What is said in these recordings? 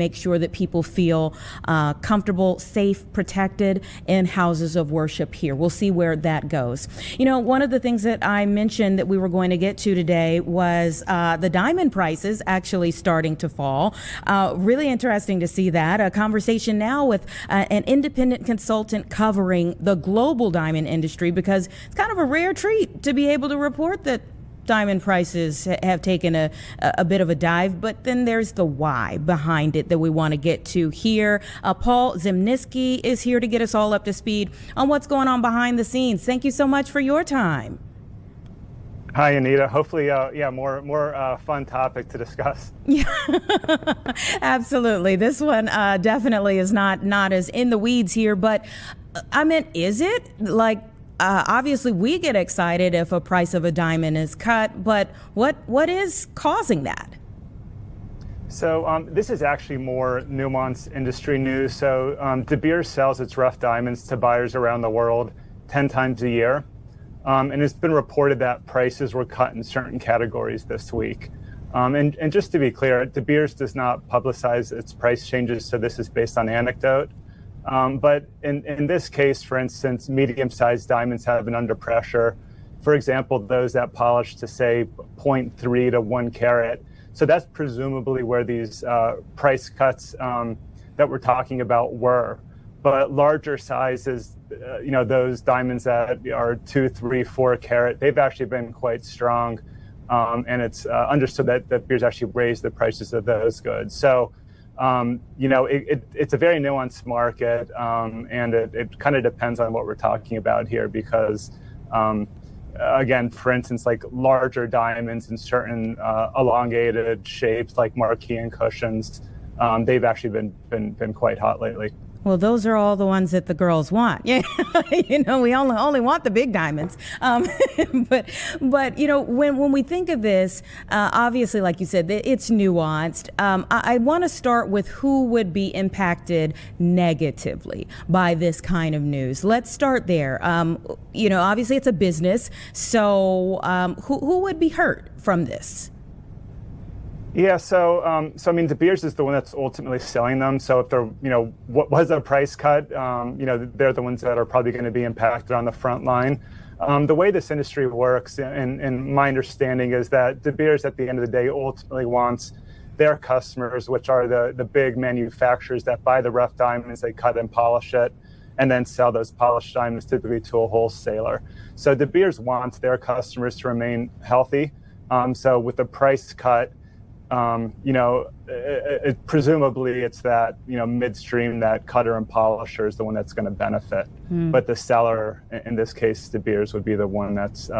make sure that people feel comfortable, safe, protected in houses of worship here. We'll see where that goes. You know, one of the things that I mentioned that we were going to get to today was the diamond prices actually starting to fall. Really interesting to see that. A conversation now with an independent consultant covering the global diamond industry, because it's kind of a rare treat to be able to report that diamond prices have taken a bit of a dive, but then there's the why behind it that we want to get to here. Paul Zimnisky is here to get us all up to speed on what's going on behind the scenes. Thank you so much for your time. Hi, Anita. Hopefully, more fun topic to discuss. Yeah, absolutely. This one definitely is not as in the weeds here, but I mean, is it like? Obviously, we get excited if a price of a diamond is cut, but what is causing that? So this is actually more nuanced industry news. So De Beers sells its rough diamonds to buyers around the world 10 times a year. And it's been reported that prices were cut in certain categories this week. And just to be clear, De Beers does not publicize its price changes, so this is based on anecdote. But in this case, for instance, medium-sized diamonds have been under pressure. For example, those that polish to, say, 0.3 to 1 carat. So that's presumably where these price cuts that we're talking about were. But larger sizes, those diamonds that are 2, 3, 4 carat, they've actually been quite strong. And it's understood that De Beers actually raised the prices of those goods. So it's a very nuanced market, and it kind of depends on what we're talking about here, because, again, for instance, like larger diamonds in certain elongated shapes like marquee and cushions, they've actually been quite hot lately. Well, those are all the ones that the girls want. Yeah, we only want the big diamonds. But when we think of this, obviously, like you said, it's nuanced. I want to start with who would be impacted negatively by this kind of news. Let's start there. Obviously, it's a business, so who would be hurt from this? Yeah, so I mean, De Beers is the one that's ultimately selling them. So if there, what was a price cut, they're the ones that are probably going to be impacted on the front line. The way this industry works, and my understanding is that De Beers, at the end of the day, ultimately wants their customers, which are the big manufacturers that buy the rough diamonds, they cut and polish it, and then sell those polished diamonds typically to a wholesaler. So De Beers wants their customers to remain healthy. So with the price cut, presumably it's that, midstream, that cutter and polisher is the one that's going to benefit. But the seller, in this case, De Beers, would be the one that's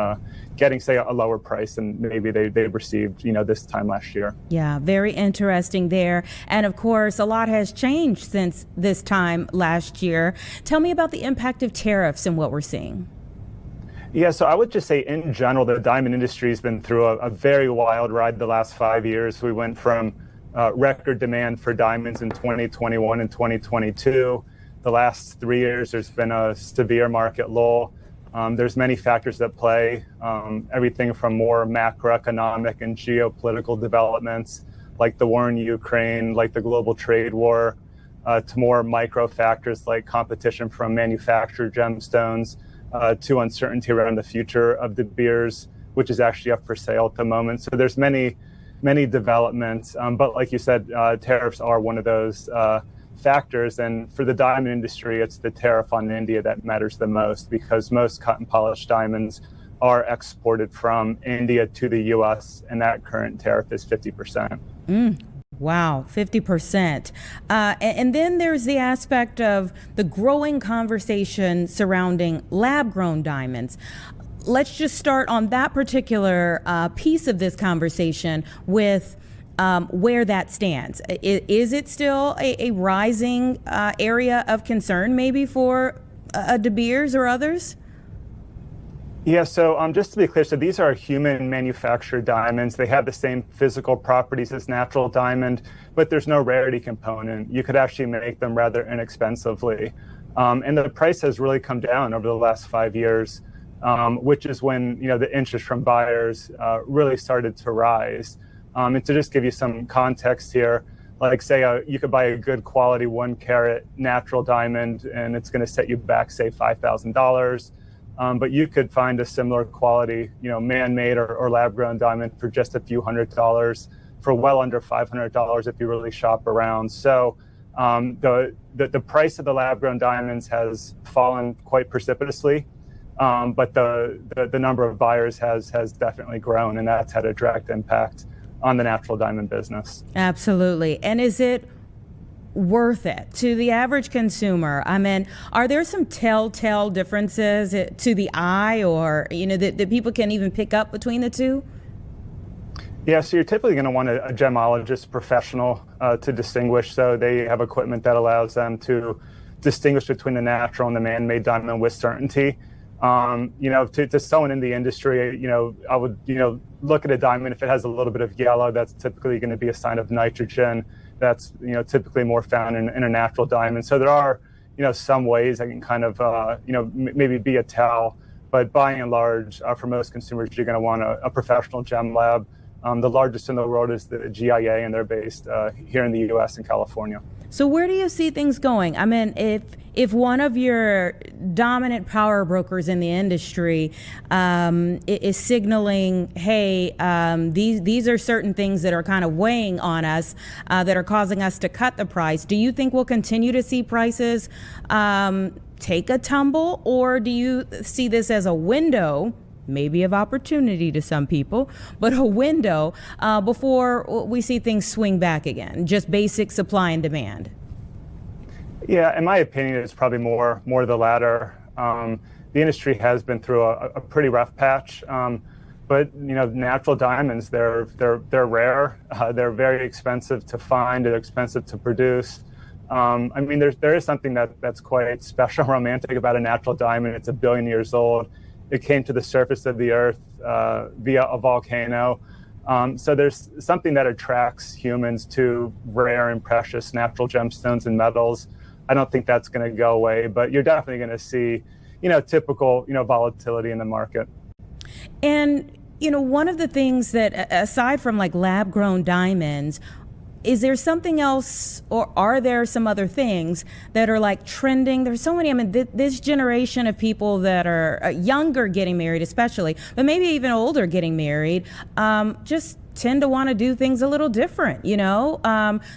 getting, say, a lower price than maybe they received, this time last year. Yeah, very interesting there. And of course, a lot has changed since this time last year. Tell me about the impact of tariffs and what we're seeing. Yeah, so I would just say in general, the diamond industry has been through a very wild ride the last 5 years. We went from record demand for diamonds in 2021 and 2022. The last 3 years, there's been a severe market lull. There's many factors at play, everything from more macroeconomic and geopolitical developments, like the war in Ukraine, like the global trade war, to more micro factors like competition from manufactured gemstones, to uncertainty around the future of De Beers, which is actually up for sale at the moment. So there's many developments, but like you said, tariffs are one of those factors. And for the diamond industry, it's the tariff on India that matters the most, because most cut and polished diamonds are exported from India to the U.S., and that current tariff is 50%. Wow, 50%. And then there's the aspect of the growing conversation surrounding lab-grown diamonds. Let's just start on that particular piece of this conversation with where that stands. Is it still a rising area of concern maybe for De Beers or others? Yeah, so just to be clear, so these are human manufactured diamonds. They have the same physical properties as natural diamond, but there's no rarity component. You could actually make them rather inexpensively. And the price has really come down over the last 5 years, which is when the interest from buyers really started to rise. And to just give you some context here, Like say you could buy a good quality 1 carat natural diamond and it's going to set you back, say, $5,000. But you could find a similar quality, man-made or lab-grown diamond for just a few $100s, for well under $500 if you really shop around. So the price of the lab-grown diamonds has fallen quite precipitously, but the number of buyers has definitely grown, and that's had a direct impact on the natural diamond business. Absolutely. And is it worth it to the average consumer? I mean, are there some telltale differences to the eye, or that people can even pick up between the two? Yeah, so you're typically going to want a gemologist professional to distinguish. So they have equipment that allows them to distinguish between the natural and the man-made diamond with certainty. To someone in the industry, I would, look at a diamond. If it has a little bit of yellow, that's typically going to be a sign of nitrogen. That's, typically more found in a natural diamond. So there are, some ways that can kind of, maybe be a tell. But by and large, for most consumers, you're going to want a professional gem lab. The largest in the world is the GIA, and they're based here in the U.S. and California. So where do you see things going? I mean, if one of your dominant power brokers in the industry is signaling, hey, these are certain things that are kind of weighing on us, that are causing us to cut the price, do you think we'll continue to see prices take a tumble, or do you see this as a window, maybe of opportunity to some people, but a window before we see things swing back again, just basic supply and demand? Yeah, in my opinion, it's probably more the latter. The industry has been through a pretty rough patch, but natural diamonds, they're rare. They're very expensive to find. They're expensive to produce. There is something that's quite special, romantic about a natural diamond. It's 1 billion years old. It came to the surface of the earth via a volcano. So there's something that attracts humans to rare and precious natural gemstones and metals. I don't think that's going to go away, but you're definitely going to see, typical, volatility in the market. And, one of the things that, aside from like lab grown diamonds, is there something else, or are there some other things that are like trending? There's so many. This generation of people that are younger getting married, especially, but maybe even older getting married, just tend to want to do things a little different,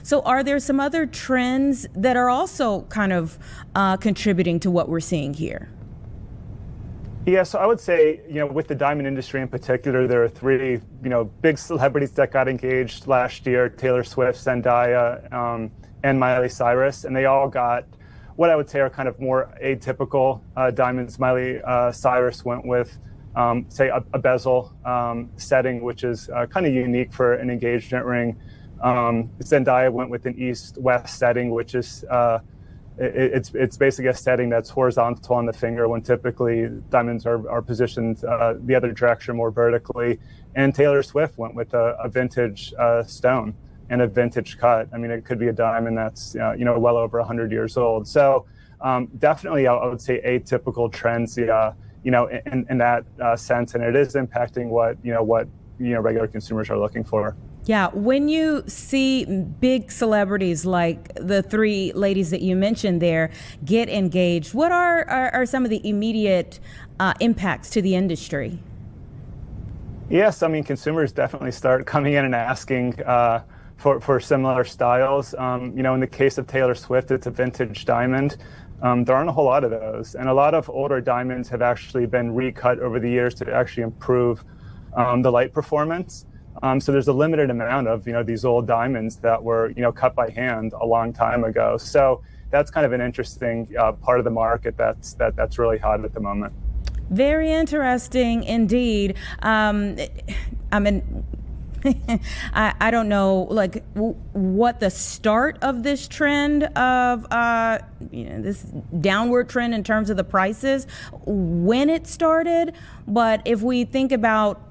So are there some other trends that are also kind of contributing to what we're seeing here? Yeah, so I would say, with the diamond industry in particular, there are 3, big celebrities that got engaged last year: Taylor Swift, Zendaya, and Miley Cyrus. And they all got what I would say are kind of more atypical diamonds. Miley Cyrus went with, say, a bezel setting, which is kind of unique for an engagement ring. Zendaya went with an east-west setting, which is it's basically a setting that's horizontal on the finger, when typically diamonds are positioned the other direction, more vertically. And Taylor Swift went with a vintage stone and a vintage cut. It could be a diamond that's well over 100 years old. So definitely, I would say atypical trends, in that sense, and it is impacting what regular consumers are looking for. Yeah, when you see big celebrities like the 3 ladies that you mentioned there get engaged, what are some of the immediate impacts to the industry? Yes, consumers definitely start coming in and asking for similar styles. In the case of Taylor Swift, it's a vintage diamond. There aren't a whole lot of those, and a lot of older diamonds have actually been recut over the years to actually improve the light performance. So there's a limited amount of these old diamonds that were cut by hand a long time ago. So that's kind of an interesting part of the market that's really hot at the moment. Very interesting indeed. I don't know, like, what the start of this trend of this downward trend in terms of the prices, when it started. But if we think about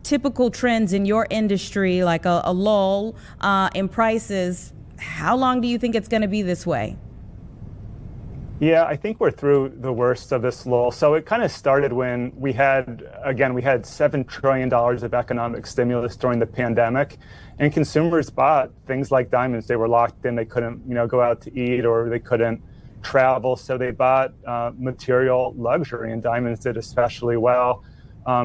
typical trends in your industry, like a lull in prices, how long do you think it's going to be this way? Yeah, I think we're through the worst of this lull. So it kind of started when we had $7 trillion of economic stimulus during the pandemic, and consumers bought things like diamonds. They were locked in; they couldn't, go out to eat, or they couldn't travel, so they bought material luxury, and diamonds did especially well.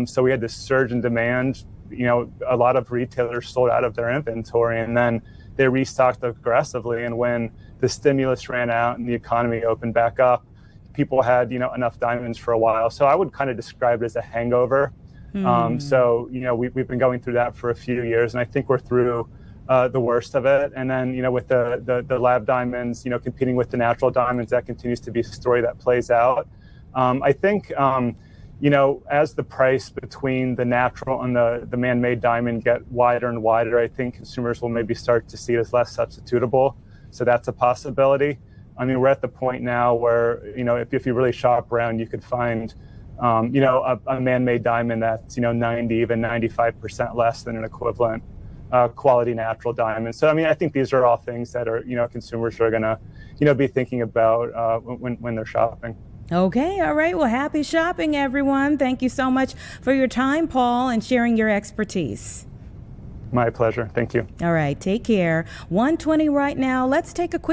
So we had this surge in demand. A lot of retailers sold out of their inventory, and then they restocked aggressively. And when the stimulus ran out and the economy opened back up, people had enough diamonds for a while. So I would kind of describe it as a hangover. So we've been going through that for a few years, and I think we're through the worst of it. And then with the lab diamonds, competing with the natural diamonds, that continues to be a story that plays out. I think as the price between the natural and the man-made diamond get wider and wider, I think consumers will maybe start to see it as less substitutable. So that's a possibility. I mean, we're at the point now where, if you really shop around, you could find, a man-made diamond that's, 90, even 95% less than an equivalent quality natural diamond. So, I mean, I think these are all things that are, consumers are going to, be thinking about when they're shopping. Okay. All right. Well, happy shopping, everyone. Thank you so much for your time, Paul, and sharing your expertise. My pleasure. Thank you. All right. Take care. 1:20 right now. Let's take a quick